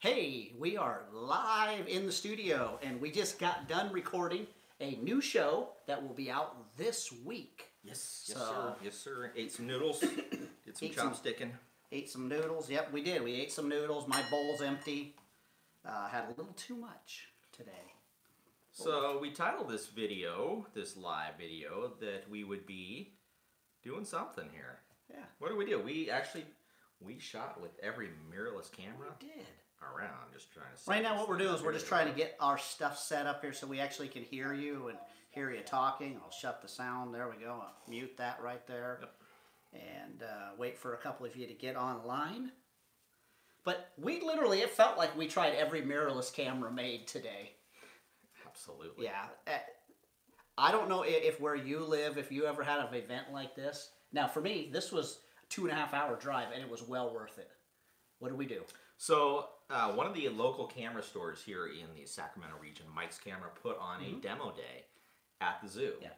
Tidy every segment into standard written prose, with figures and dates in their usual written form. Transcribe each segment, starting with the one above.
Hey, we are live in the studio and we just got done recording a new show that will be out this week. Yes, sir. Yes, sir. Ate some noodles. Did some chopsticking. Ate some noodles. Yep, we did. We ate some noodles. My bowl's empty. Had a little too much today. So we titled this video, this live video, that we would be doing something here. Yeah. What do? We shot with every mirrorless camera. We did. Around, just trying to. Right now, what we're doing is we're just trying to get our stuff set up here so we actually can hear you and hear you talking. I'll shut the sound. There we go. I'll mute that right there. Yep. And wait for a couple of you to get online. But we literally, it felt like we tried every mirrorless camera made today. Absolutely. Yeah. I don't know if where you live, if you ever had an event like this. Now, for me, this was a 2.5 hour drive, and it was well worth it. What did we do? So, one of the local camera stores here in the Sacramento region, Mike's Camera, put on a demo day at the zoo. Yeah,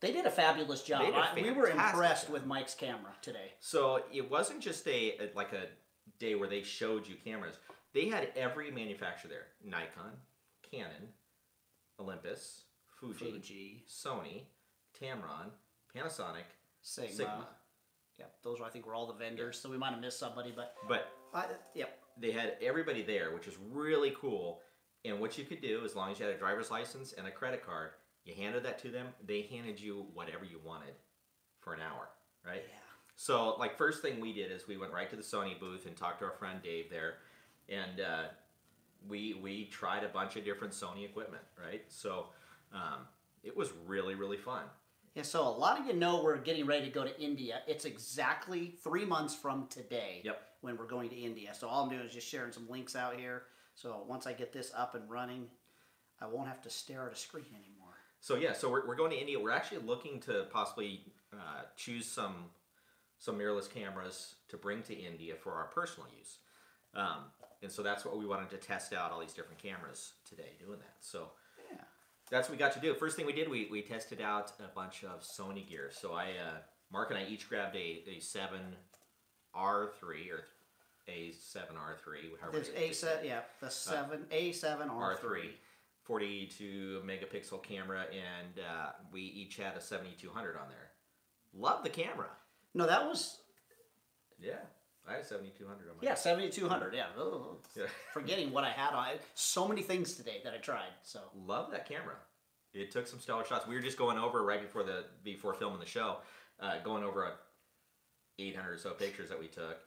they did a fabulous job. We were impressed with Mike's Camera today. So it wasn't just a day where they showed you cameras. They had every manufacturer there: Nikon, Canon, Olympus, Fuji, Sony, Tamron, Panasonic, Sigma. Yep, those I think were all the vendors. So we might have missed somebody, but yep. They had everybody there, which is really cool. And what you could do, as long as you had a driver's license and a credit card, you handed that to them. They handed you whatever you wanted for an hour, right? Yeah. So, like, first thing we did is we went right to the Sony booth and talked to our friend Dave there, and we tried a bunch of different Sony equipment, right? So it was really, really fun. Yeah, so a lot of you know we're getting ready to go to India. It's exactly 3 months from today when we're going to India. So all I'm doing is just sharing some links out here. So once I get this up and running, I won't have to stare at a screen anymore. So yeah, so we're going to India. We're actually looking to possibly choose some mirrorless cameras to bring to India for our personal use. And so that's what we wanted to test out, all these different cameras today doing that. So that's what we got to do. First thing we did, we tested out a bunch of Sony gear. So Mark and I each grabbed a 7R3 or A7R3. There's the A7R3. 42 megapixel camera, and we each had a 7200 on there. Love the camera. No, that was... Yeah, I had 7200 on my... Yeah, 7200, yeah. Forgetting what I had on. So many things today that I tried, so... Love that camera. It took some stellar shots. We were just going over right before filming the show, going over 800 or so pictures that we took,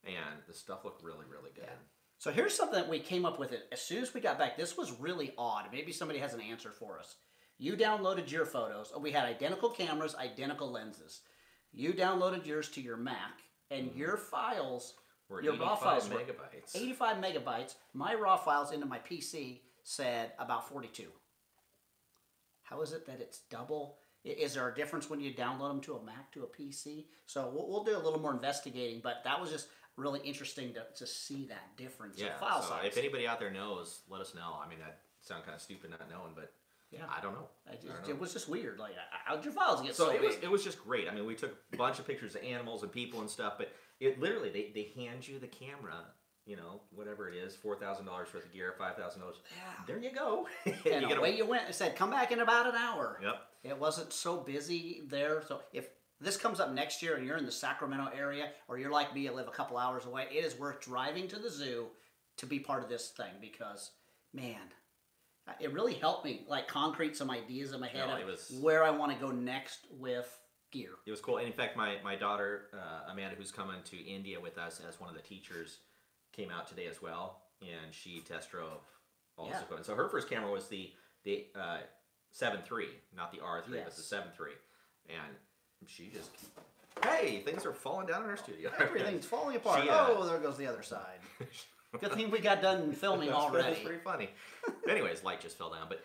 and the stuff looked really, really good. Yeah. So here's something that we came up with. As soon as we got back, this was really odd. Maybe somebody has an answer for us. You downloaded your photos. We had identical cameras, identical lenses. You downloaded yours to your Mac, and your files, your raw files were 85 megabytes. My raw files into my PC said about 42. How is it that it's double? Is there a difference when you download them to a Mac to a PC? So we'll do a little more investigating, but that was just really interesting to see that difference in file size. If anybody out there knows, let us know. I mean, that sounds kind of stupid not knowing, but I don't know. It was just weird. Like, how'd your files get so big? It was just great. I mean, we took a bunch of pictures of animals and people and stuff, but it literally, they hand you the camera, you know, whatever it is, $4,000 worth of gear, $5,000. Yeah. There you go. And away you went. It said, come back in about an hour. Yep. It wasn't so busy there. So if this comes up next year and you're in the Sacramento area, or you're like me, you live a couple hours away, it is worth driving to the zoo to be part of this thing because, man, it really helped me like concrete some ideas in my head of where I want to go next with gear. It was cool. And in fact, my daughter, Amanda, who's coming to India with us as one of the teachers, came out today as well, and she test drove all this equipment. So her first camera was the 7.3, not the R3, but the 7.3. And she just, hey, things are falling down in our studio. Everything's falling apart. There goes the other side. Good thing we got done filming already. That's pretty funny. Anyways, light just fell down. But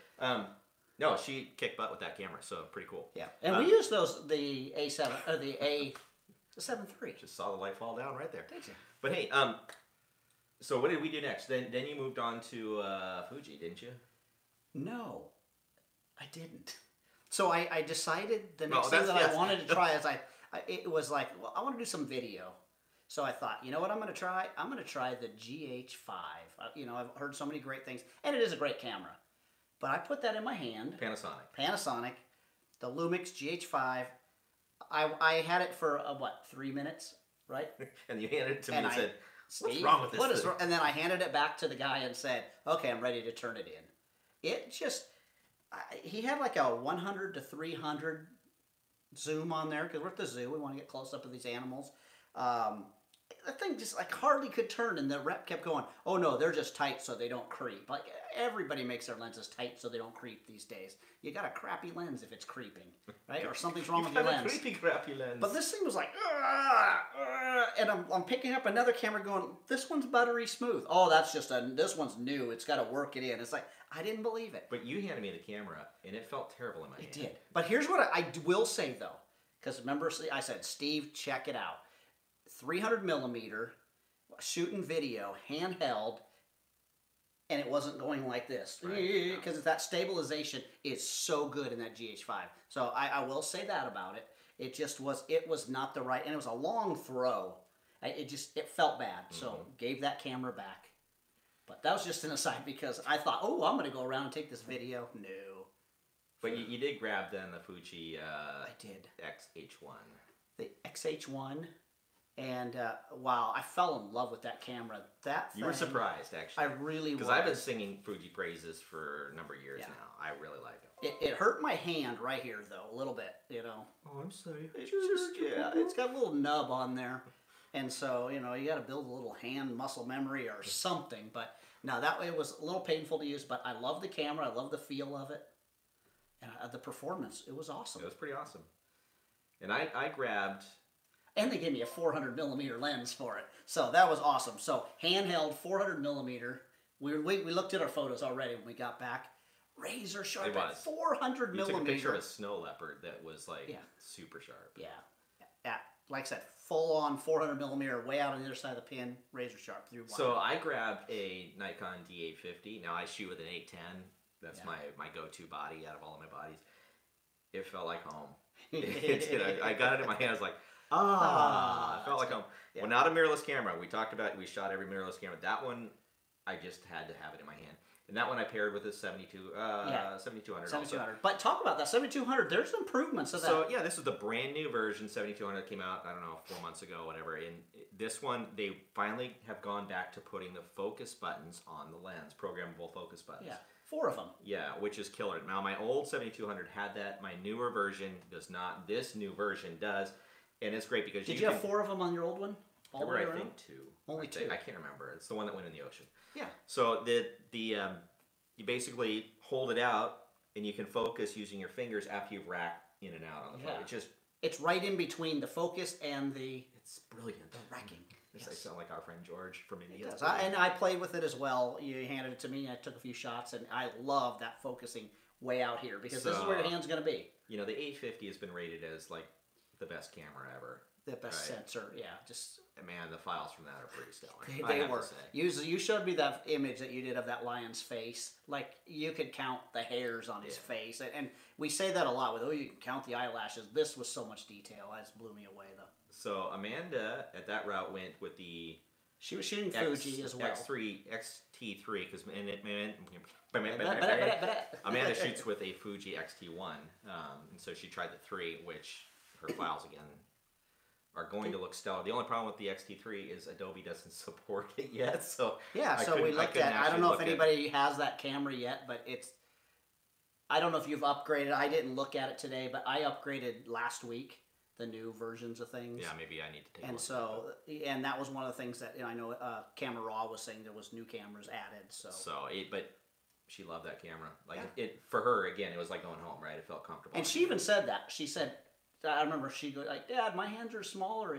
no, she kicked butt with that camera, so pretty cool. Yeah, and we used the A7, or the A7 III. Just saw the light fall down right there. Thank you. But hey, so what did we do next? Then you moved on to Fuji, didn't you? No, I didn't. So I decided the next thing that I wanted to try is it was like, well, I want to do some video. So I thought, you know what I'm going to try? I'm going to try the GH5. You know, I've heard so many great things, and it is a great camera. But I put that in my hand. Panasonic, the Lumix GH5. I had it for, 3 minutes, right? And you handed it to me and said, what's wrong with this thing? And then I handed it back to the guy and said, okay, I'm ready to turn it in. It just, he had like a 100 to 300 zoom on there, because we're at the zoo. We want to get close up of these animals. The thing just like hardly could turn, and the rep kept going, oh no, they're just tight so they don't creep. Like, everybody makes their lenses tight so they don't creep these days. You got a crappy lens if it's creeping, right? Or something's wrong with your lens. A creepy, crappy lens. But this thing was like, and I'm picking up another camera going, this one's buttery smooth. Oh, that's just this one's new. It's got to work it in. It's like, I didn't believe it. But you handed me the camera, and it felt terrible in my hand. It did. But here's what I will say, though. Because remember, I said, Steve, check it out. 300 millimeter, shooting video, handheld, and it wasn't going like this. Because that stabilization is so good in that GH5. So I will say that about it. It just was, it was not the right, and it was a long throw. It felt bad. So gave that camera back. But that was just an aside, because I thought, oh, I'm going to go around and take this video. No. But you did grab then the Fuji I did. XH1. The XH1. And wow, I fell in love with that camera. That thing, you were surprised, actually. I really was. Because I've been singing Fuji praises for a number of years now. I really like it. It hurt my hand right here, though, a little bit, you know. Oh, I'm sorry. It's got a little nub on there. And so, you know, you got to build a little hand muscle memory or something. But no, it was a little painful to use, but I love the camera. I love the feel of it. And the performance, it was awesome. It was pretty awesome. And I grabbed... And they gave me a 400 millimeter lens for it. So that was awesome. So handheld 400 millimeter. We looked at our photos already when we got back. Razor sharp. It was 400 millimeter. You took a picture of a snow leopard that was like super sharp. Yeah. Like I said, full on 400 millimeter, way out on the other side of the pin, razor sharp through wire. So I grabbed a Nikon D850. Now I shoot with an 810. That's my go-to body out of all of my bodies. It felt like home. It did. I got it in my hand. I was like, it felt like home. Yeah. Well, not a mirrorless camera. We shot every mirrorless camera. That one, I just had to have it in my hand. And that one I paired with a 7200. 7200. But talk about that 7200. There's improvements of that. So yeah, this is the brand new version 7200 that came out, I don't know, 4 months ago, whatever. And this one, they finally have gone back to putting the focus buttons on the lens, programmable focus buttons. Yeah, 4 of them. Yeah, which is killer. Now my old 7200 had that. My newer version does not. This new version does. And it's great because Did you have 4 of them on your old one? There were, I think, 2. Only 2. I can't remember. It's the one that went in the ocean. Yeah. So you basically hold it out and you can focus using your fingers after you've racked in and out on the phone. It's right in between the focus and the... It's brilliant. The racking. Yes. I sound like our friend George from India. And I played with it as well. You handed it to me. I took a few shots, and I love that focusing way out here because this is where your hand's going to be. You know, the 850 has been rated as like the best camera ever. The best sensor, just... Man, the files from that are pretty stellar. They were. You showed me that image that you did of that lion's face. Like, you could count the hairs on his face. And we say that a lot with, you can count the eyelashes. This was so much detail. That just blew me away, though. So, Amanda, at that route, went with the... She was shooting Fuji as well. XT3, because Amanda shoots with a Fuji XT1. And so she tried the 3, which her files, again... are going to look stellar. The only problem with the XT3 is Adobe doesn't support it yet. So we looked at. I don't know if anybody has that camera yet, but it's. I don't know if you've upgraded. I didn't look at it today, but I upgraded last week. The new versions of things. Yeah, maybe I need to take. And so, and that was one of the things that I know. Camera Raw was saying there was new cameras added. But she loved that camera. Like it for her again. It was like going home, right? It felt comfortable. And she even said that. She said. I remember she go like, Dad, my hands are smaller.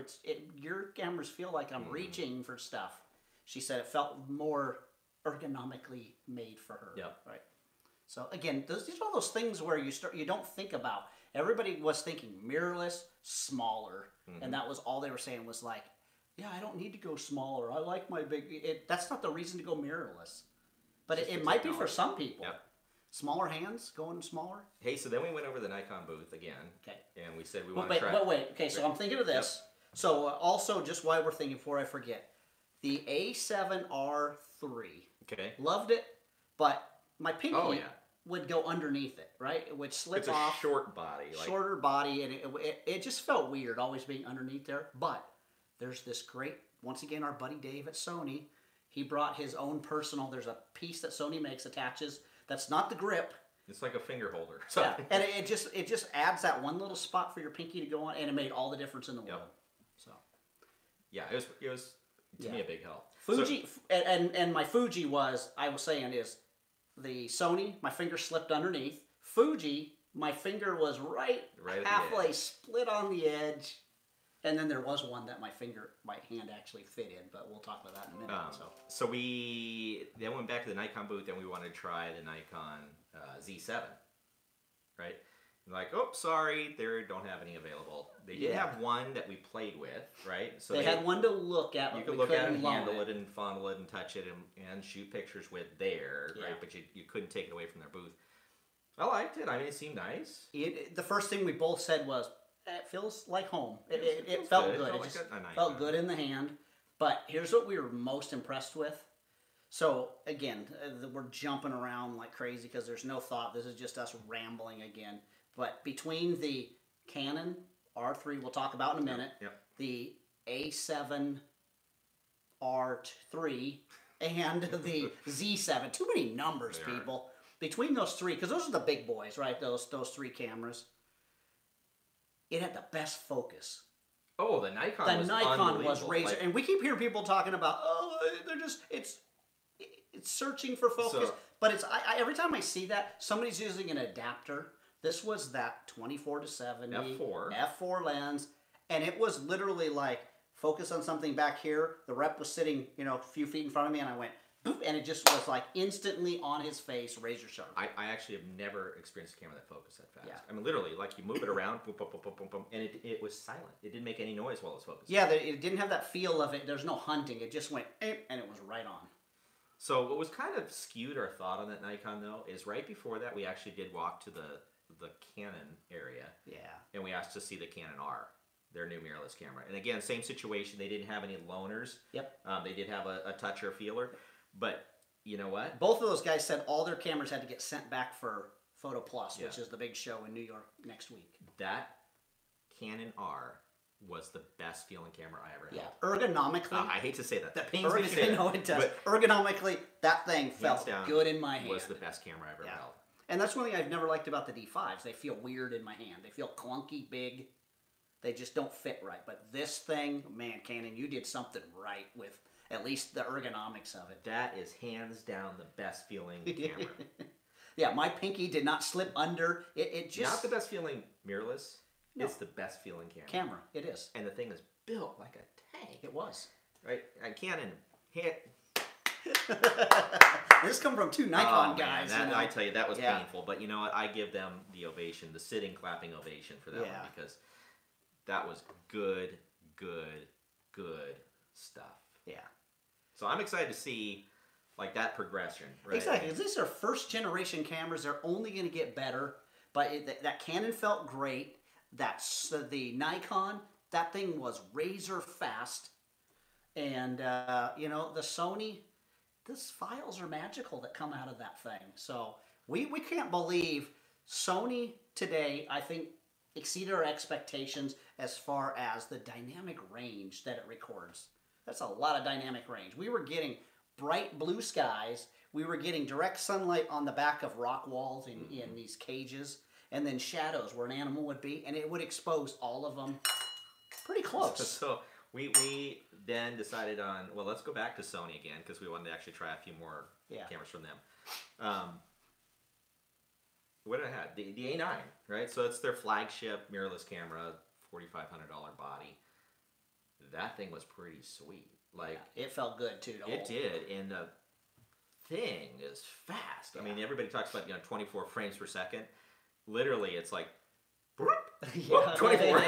Your cameras feel like I'm reaching for stuff. She said it felt more ergonomically made for her. Yep. Right. So again, these are all those things where you don't think about. Everybody was thinking mirrorless, smaller, and that was all they were saying was like, yeah, I don't need to go smaller. I like my big. That's not the reason to go mirrorless, but it might be for some people. Yep. Smaller hands, going smaller. Hey, so then we went over to the Nikon booth again. Okay. And we said we want to try... But wait. Okay, so I'm thinking of this. So also, just while we're thinking, before I forget, the A7R3. Okay. Loved it, but my pinky Oh, yeah. would go underneath it, right? It would slip It's off. a short body. Shorter body, and it just felt weird always being underneath there. But there's this great, once again, our buddy Dave at Sony. He brought his own personal. There's a piece that Sony makes, attaches. That's not the grip. It's like a finger holder. Yeah, and it just adds that one little spot for your pinky to go on, and it made all the difference in the world. So, yeah, it was to me a big help. Fuji, and my Fuji was, I was saying, is the Sony, my finger slipped underneath. Fuji, my finger was right halfway split on the edge. And then there was one that my hand actually fit in, but we'll talk about that in a minute. So we then went back to the Nikon booth, and we wanted to try the Nikon Z7, right? And like, oh, sorry, they don't have any available. They did have one that we played with, right? So they had one to look at. You could look at it, and handle it, and fondle it, and touch it, and shoot pictures with there, right? But you couldn't take it away from their booth. I liked it. I mean, it seemed nice. The first thing we both said was, it feels like home. It felt good. It just felt good in the hand. But here's what we were most impressed with. So, again, we're jumping around like crazy because there's no thought. This is just us rambling again. But between the Canon R3, we'll talk about in a minute, the A7R3, and the Z7. Too many numbers, people. Between those three, because those are the big boys, right? Those three cameras. It had the best focus. Oh, the Nikon was razor, and we keep hearing people talking about, oh, they're just it's searching for focus, but it's every time I see that somebody's using an adapter. This was that 24-70 f4 lens, and it was literally like focus on something back here. The rep was sitting, a few feet in front of me, and I went. And it just was like instantly on his face, razor sharp. I actually have never experienced a camera that focused that fast. Yeah. I mean, literally, like you move it around, boom, boom, boom, boom, boom, boom, and it was silent. It didn't make any noise while it was focused. Yeah, it didn't have that feel of it. There's no hunting. It just went, and it was right on. So what was kind of skewed our thought on that Nikon, though, is right before that, we actually did walk to the Canon area. Yeah. And we asked to see the Canon R, their new mirrorless camera. And again, same situation. They didn't have any loaners. Yep. They did have a toucher feeler, but... You know what? Both of those guys said all their cameras had to get sent back for Photo Plus, which is the big show in New York next week. That Canon R was the best feeling camera I ever had. Ergonomically. I hate to say that. That pains me to say that. No, it does. But ergonomically, that thing felt good in my hand. Was the best camera I ever held. And that's one thing I've never liked about the D5s. They feel weird in my hand. They feel clunky, big. They just don't fit right. But this thing, man, Canon, you did something right with... At least the ergonomics of it. That is hands down the best feeling camera. Yeah, my pinky did not slip under. It just... Not the best feeling mirrorless. No. It's the best feeling camera. It is. And the thing is built like a tank. It was. Right? And Canon hit... This come from two Nikon guys. Man, I tell you, that was painful. But you know what? I give them the ovation, the sitting, clapping ovation for that one. Because that was good stuff. Yeah. So I'm excited to see like that progression. Right? Exactly. These are first generation cameras. They're only going to get better. But that Canon felt great. The Nikon, that thing was razor fast. And, the Sony, these files are magical that come out of that thing. So we can't believe Sony today, I think, exceeded our expectations as far as the dynamic range that it records. That's a lot of dynamic range. We were getting bright blue skies. We were getting direct sunlight on the back of rock walls in these cages. And then shadows where an animal would be. And it would expose all of them pretty close. So we then decided on, well, let's go back to Sony again. Because we wanted to actually try a few more cameras from them. What did I have? The A9, right? So it's their flagship mirrorless camera, $4,500 body. That thing was pretty sweet. Like it felt good too. It did, and the thing is fast. I mean, everybody talks about 24 frames per second. Literally, it's like 24.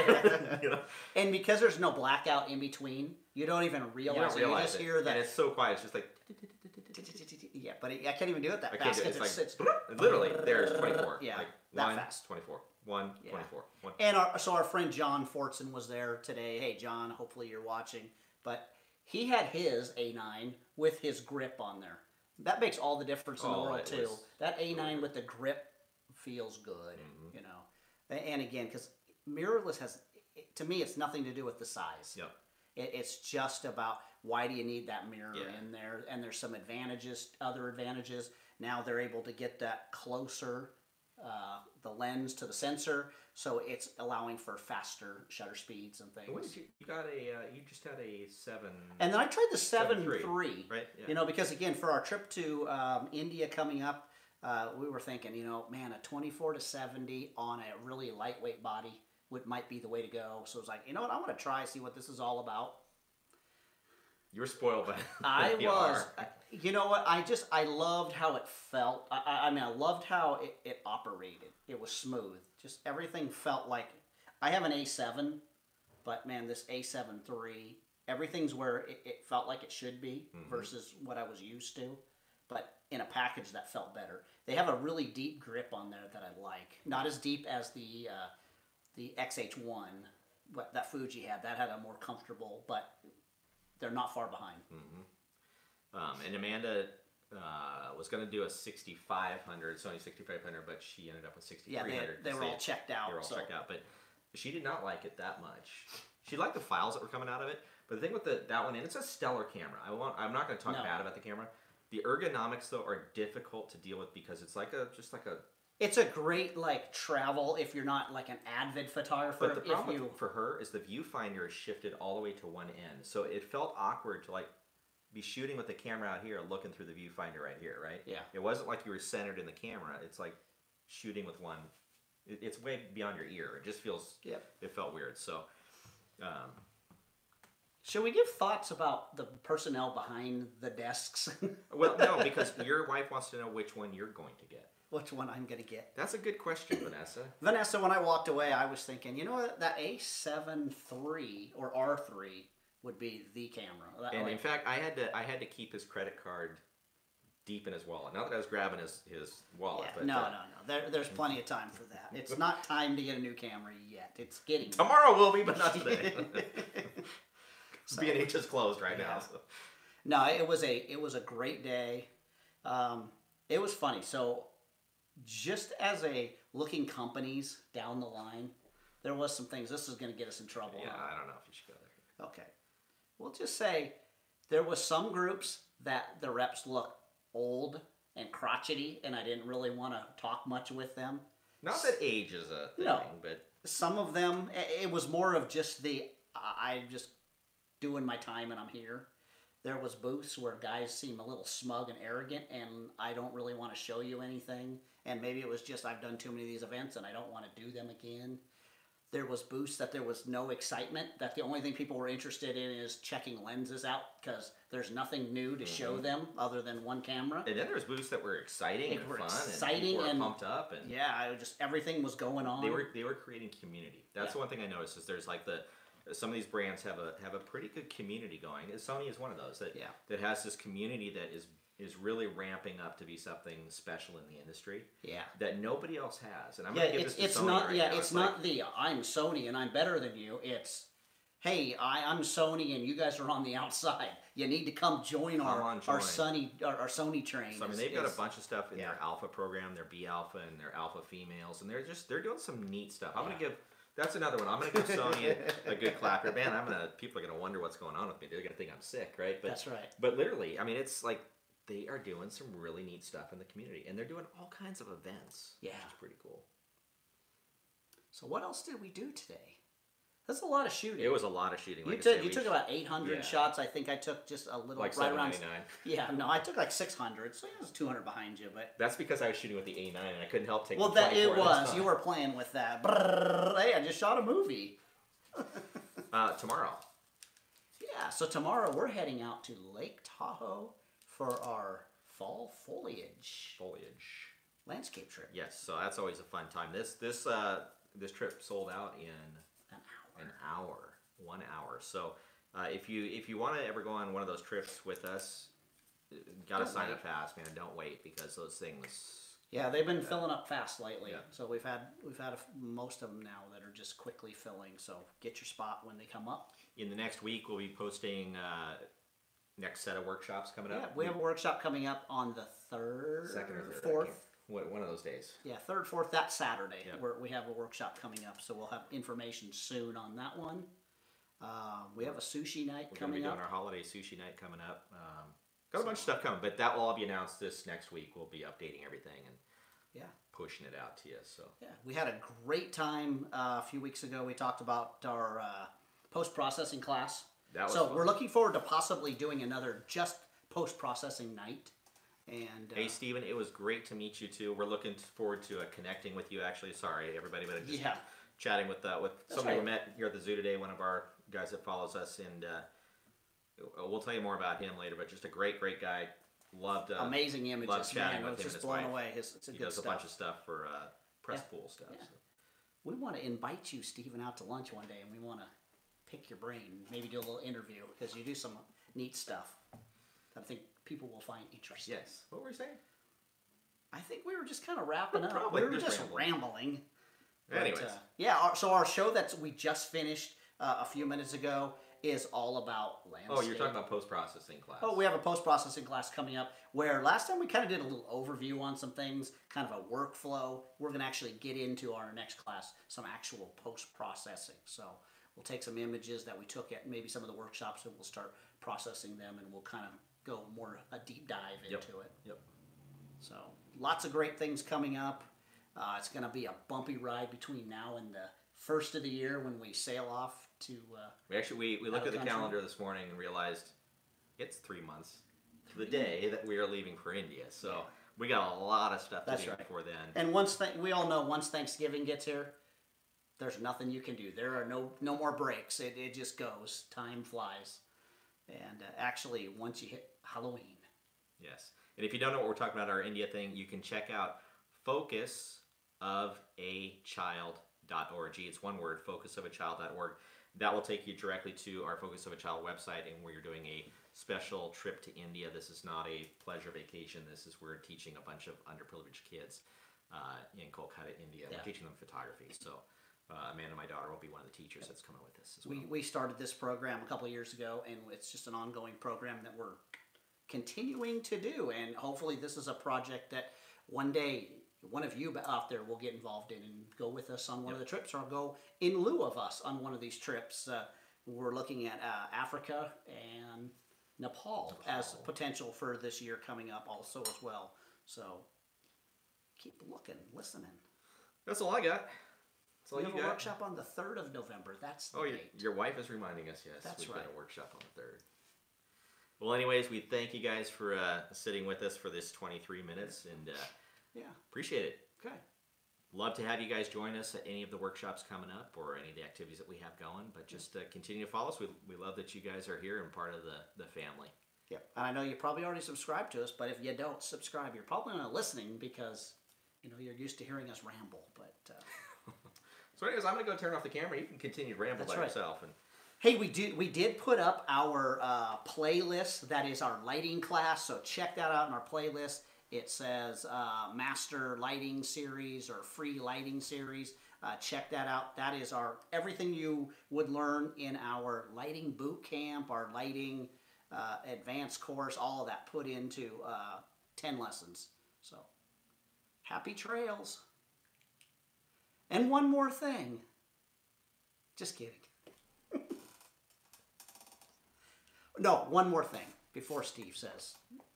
And because there's no blackout in between, you don't even realize it. You just hear that. And it's so quiet. It's just like. Yeah, but I can't even do it that fast. It's literally there's 24. Yeah, like that fast. 24. 124. And our friend John Fortson was there today. Hey, John, hopefully you're watching. But he had his A9 with his grip on there. That makes all the difference in the world, too. That A9 with the grip feels good, you know. And again, because mirrorless has, to me, it's nothing to do with the size. Yep. It's just about why do you need that mirror in there? And there's some advantages, other advantages. Now they're able to get that closer, the lens to the sensor, so it's allowing for faster shutter speeds and things. What did you got you just had a 7. And then I tried the 7.3, right? Yeah. You know, because again, for our trip to India coming up, we were thinking, you know, man, a 24-70 on a really lightweight body might be the way to go. So it was like, you know what, I want to try, see what this is all about. You were spoiled by I was. You know what? I loved how it felt. I mean, I loved how it operated. It was smooth. Just everything felt like. I have an A7, but man, this A7 III, everything's where it felt like it should be versus what I was used to. But in a package that felt better. They have a really deep grip on there that I like. Not as deep as the XH1, but that Fuji had. That had a more comfortable, but they're not far behind. And Amanda was going to do a 6500, Sony 6500, but she ended up with 6300. Yeah, they were all checked out. They were all checked out, but she did not like it that much. She liked the files that were coming out of it, but the thing with that one, and it's a stellar camera. I'm not going to talk bad about the camera. The ergonomics though are difficult to deal with because it's like It's a great travel if you're not like an avid photographer. But the problem for her is the viewfinder is shifted all the way to one end, so it felt awkward to be shooting with the camera out here, looking through the viewfinder right here, right? Yeah. It wasn't like you were centered in the camera. It's like shooting with one. It's way beyond your ear. It just feels. Yep. It felt weird. So. Should we give thoughts about the personnel behind the desks? Well, no, because your wife wants to know which one you're going to get. Which one I'm going to get. That's a good question, Vanessa. Vanessa, when I walked away, I was thinking, you know what, that A7 III or R3 would be the camera. And in fact, I had to keep his credit card deep in his wallet. Not that I was grabbing his wallet. Yeah, but, no. There's plenty of time for that. It's not time to get a new camera yet. It's getting tomorrow will be, but not today. B&H is closed right now. So. No, it was a great day. It was funny. So, just as looking companies down the line, there was some things. This is going to get us in trouble. Yeah, I don't know if you should go there. Okay. We'll just say there was some groups that the reps look old and crotchety, and I didn't really want to talk much with them. Not that age is a thing, but some of them, it was more of just I'm just doing my time and I'm here. There was booths where guys seem a little smug and arrogant, and I don't really want to show you anything. And maybe it was just I've done too many of these events and I don't want to do them again. There was booths that there was no excitement, that the only thing people were interested in is checking lenses out because there's nothing new to show them other than one camera. And then there was booths that were exciting and fun and people were pumped up. And yeah, everything was going on. They were creating community. That's the one thing I noticed is there's some of these brands have a pretty good community going. Sony is one of those that has this community that is really ramping up to be something special in the industry. Yeah. That nobody else has. And I'm going to give this to Sony it's not the I'm Sony and I'm better than you. It's hey, I'm Sony and you guys are on the outside. You need to come join our Sony train. So I mean they've got a bunch of stuff in their alpha program, their B alpha and their alpha females, and they're doing some neat stuff. I'm going to give that's another one. I'm going to give Sony a good clap here. Man, people are going to wonder what's going on with me. They're going to think I'm sick, right? But, that's right. But literally, I mean, it's like they are doing some really neat stuff in the community. And they're doing all kinds of events, which is pretty cool. So what else did we do today? That's a lot of shooting. It was a lot of shooting. You took about 800 shots. I think I took just a little like right around. Yeah, no, I took like 600, so it was 200 behind you. But that's because I was shooting with the A9 and I couldn't help taking. Well, that it was. You were playing with that. Hey, I just shot a movie. Tomorrow. Yeah, so tomorrow we're heading out to Lake Tahoe for our fall foliage landscape trip. Yes, so that's always a fun time. This trip sold out in an hour, 1 hour. So if you want to ever go on one of those trips with us, gotta sign up fast, man. Don't wait because those things Yeah, they've been filling up fast lately. Yeah. So we've had most of them now that are just quickly filling. So get your spot when they come up. In the next week, we'll be posting next set of workshops coming up. Yeah, we have a workshop coming up on the 3rd, Second or third, fourth. one of those days. Yeah, 3rd, 4th. That Saturday, Yep. where we have a workshop coming up. So we'll have information soon on that one. We have a sushi night We're going to coming be doing up. our holiday sushi night coming up. Got a bunch of stuff coming, but that will all be announced this next week. We'll be updating everything and Yeah. pushing it out to you. So Yeah, we had a great time a few weeks ago. We talked about our post-processing class. that was So fun. we're looking forward to possibly doing another just post-processing night. And Hey, Steven, it was great to meet you too. We're looking forward to connecting with you. Actually, sorry everybody, but just yeah, chatting with somebody right. we met here at the zoo today. One of our guys that follows us, and we'll tell you more about him later. But just a great guy. Loved amazing images. love chatting Man, I with was him just and his blown wife. away. It's a He good does stuff. a bunch of stuff for press Yeah. pool stuff. Yeah. So. We want to invite you, Stephen, out to lunch one day, and we want to pick your brain, maybe do a little interview, because you do some neat stuff that I think people will find interesting. Yes. What were you saying? I think we were just kind of wrapping up. Probably We were just just rambling. rambling. But, Anyways. so our show that we just finished a few minutes ago is all about landscape. Oh, you're talking about post-processing class. Oh, we have a post-processing class coming up where last time we kind of did a little overview on some things, kind of a workflow. We're going to actually get into our next class, some actual post-processing. So we'll take some images that we took at maybe some of the workshops and we'll start processing them and we'll kind of go more a deep dive into it. Yep. So lots of great things coming up. It's going to be a bumpy ride between now and the first of the year when we sail off to... We looked at the country. calendar this morning and realized it's 3 months to the day that we are leaving for India. So we got a lot of stuff to That's do right. before then. And we all know once Thanksgiving gets here, there's nothing you can do. There are no more breaks. It just goes. Time flies. And actually, once you hit Halloween. Yes. And if you don't know what we're talking about, our India thing, you can check out focusofachild.org. It's one word, focusofachild.org. That will take you directly to our Focus of a Child website, and where you're doing a special trip to India. This is not a pleasure vacation. This is we're teaching a bunch of underprivileged kids in Kolkata, India. Yeah. We're teaching them photography. So Amanda, my daughter, will be one of the teachers that's coming with us as well. We started this program a couple of years ago, and it's just an ongoing program that we're continuing to do. And hopefully this is a project that one day one of you out there will get involved in and go with us on one of the trips, or go in lieu of us on one of these trips. We're looking at Africa and Nepal as potential for this year coming up also as well. So keep looking, listening. That's all I got. That's all We you have a got. workshop on the 3rd of November. That's the Oh, date. your wife is reminding us, yes. That's we've right. got a workshop on the 3rd. Well, anyways, we thank you guys for sitting with us for this 23 minutes, and Yeah. appreciate it. Okay. Love to have you guys join us at any of the workshops coming up or any of the activities that we have going, but just continue to follow us. We love that you guys are here and part of the family. Yep. And I know you probably already subscribed to us, but if you don't subscribe, you're probably not listening because, you're used to hearing us ramble. But So anyways, I'm going to go turn off the camera. You can continue to ramble That's by right. yourself. And hey, we did put up our playlist. That is our lighting class. So check that out in our playlist. It says Master Lighting Series or Free Lighting Series. Check that out. That is everything you would learn in our lighting boot camp, our lighting advanced course, all of that put into 10 lessons. So happy trails. And one more thing. Just kidding. No, one more thing before Steve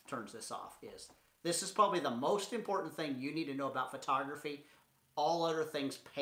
turns this off is this is probably the most important thing you need to know about photography. All other things pay